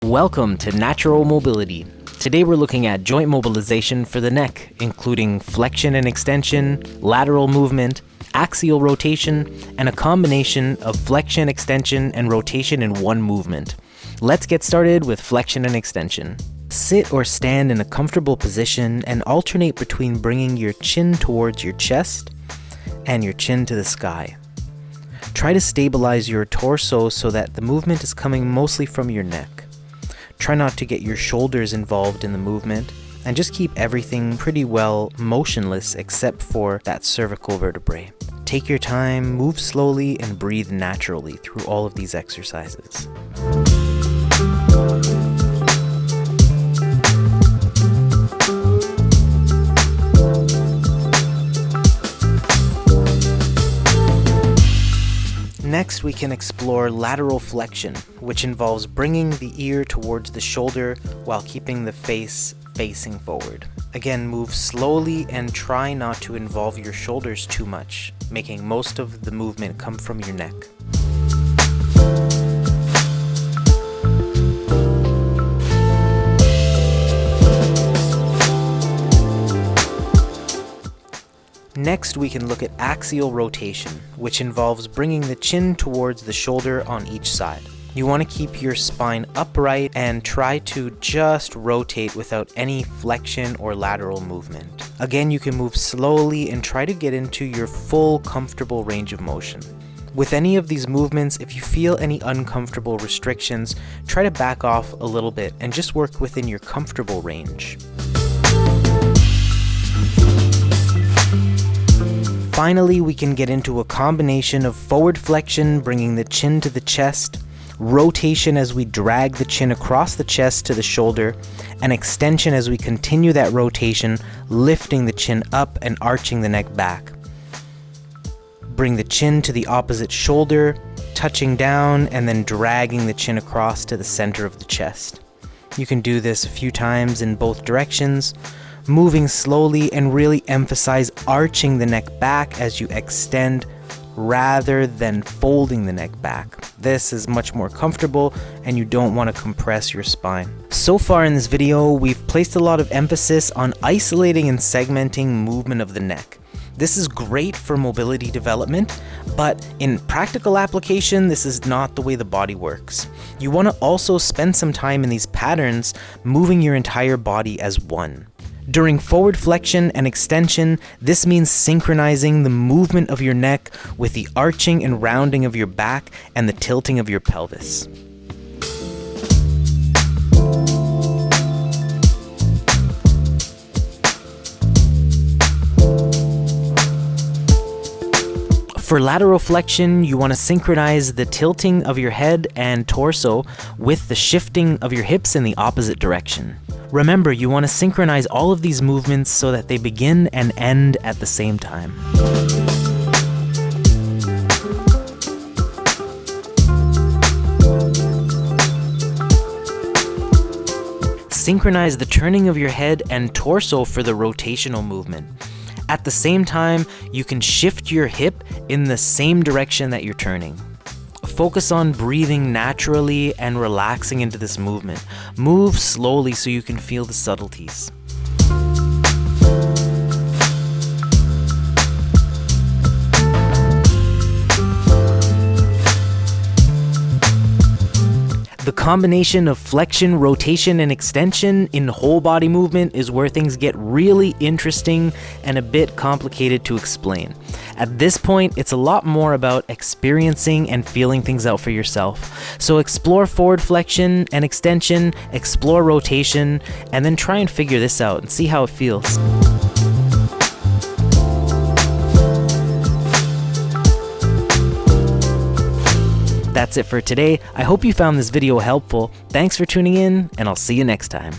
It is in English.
Welcome to Natural Mobility. Today we're looking at joint mobilization for the neck, including flexion and extension, lateral movement, axial rotation, and a combination of flexion, extension, and rotation in one movement. Let's get started with flexion and extension. Sit or stand in a comfortable position and alternate between bringing your chin towards your chest and your chin to the sky. Try to stabilize your torso so that the movement is coming mostly from your neck. Try not to get your shoulders involved in the movement, and just keep everything pretty well motionless except for that cervical vertebrae. Take your time, move slowly, and breathe naturally through all of these exercises. Next, we can explore lateral flexion, which involves bringing the ear towards the shoulder while keeping the face facing forward. Again, move slowly and try not to involve your shoulders too much, making most of the movement come from your neck. Next, we can look at axial rotation, which involves bringing the chin towards the shoulder on each side. You want to keep your spine upright and try to just rotate without any flexion or lateral movement. Again, you can move slowly and try to get into your full comfortable range of motion. With any of these movements, if you feel any uncomfortable restrictions, try to back off a little bit and just work within your comfortable range. Finally, we can get into a combination of forward flexion, bringing the chin to the chest, rotation as we drag the chin across the chest to the shoulder, and extension as we continue that rotation, lifting the chin up and arching the neck back. Bring the chin to the opposite shoulder, touching down, and then dragging the chin across to the center of the chest. You can do this a few times in both directions, moving slowly, and really emphasize arching the neck back as you extend rather than folding the neck back. This is much more comfortable and you don't want to compress your spine. So far in this video, we've placed a lot of emphasis on isolating and segmenting movement of the neck. This is great for mobility development, but in practical application, this is not the way the body works. You want to also spend some time in these patterns, moving your entire body as one. During forward flexion and extension, this means synchronizing the movement of your neck with the arching and rounding of your back and the tilting of your pelvis. For lateral flexion, you want to synchronize the tilting of your head and torso with the shifting of your hips in the opposite direction. Remember, you want to synchronize all of these movements so that they begin and end at the same time. Synchronize the turning of your head and torso for the rotational movement. At the same time, you can shift your hip in the same direction that you're turning. Focus on breathing naturally and relaxing into this movement. Move slowly so you can feel the subtleties. The combination of flexion, rotation, and extension in whole body movement is where things get really interesting and a bit complicated to explain. At this point, it's a lot more about experiencing and feeling things out for yourself. So explore forward flexion and extension, explore rotation, and then try and figure this out and see how it feels. That's it for today. I hope you found this video helpful. Thanks for tuning in, and I'll see you next time.